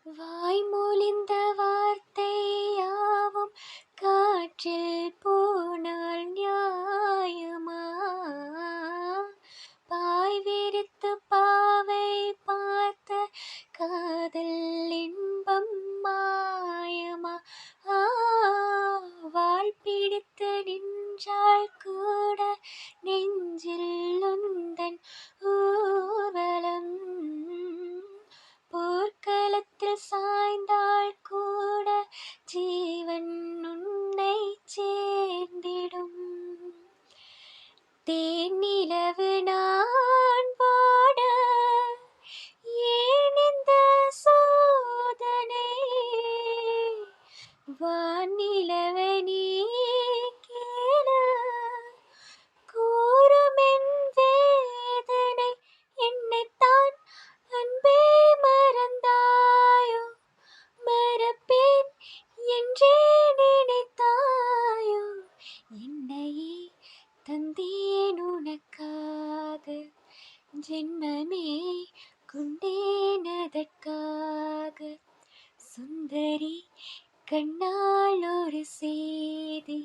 வாய்மொழிந்த வார்த்தை யாவும் காற்றில் போனால் நியாயமா? பாய் விரித்து பாவை பார்த்த காதல் இன்பம் மாயமா? வாள் பிடித்து நின்றால் கூட நெஞ்சில் உந்தன் ஊர்வலம். போர்க்களத்தில் சாய்ந்தால் கூட ஜீவன் உன்னை சேர்ந்திடும். தேனிலவு நான் பாட ஏன் இந்த சோதனை? வானிலவை நீ கேளு, கூறும் என் வேதனை. என்னைத்தான் அன்பே மறந்தாயோ? மறப்பேன் என்றே நினைத்தாயோ? என்னையே தந்தேன் உனக்காக, ஜென்மமே கொண்டேன் அதற்காக. சுந்தரி கண்ணால் ஒரு சேதி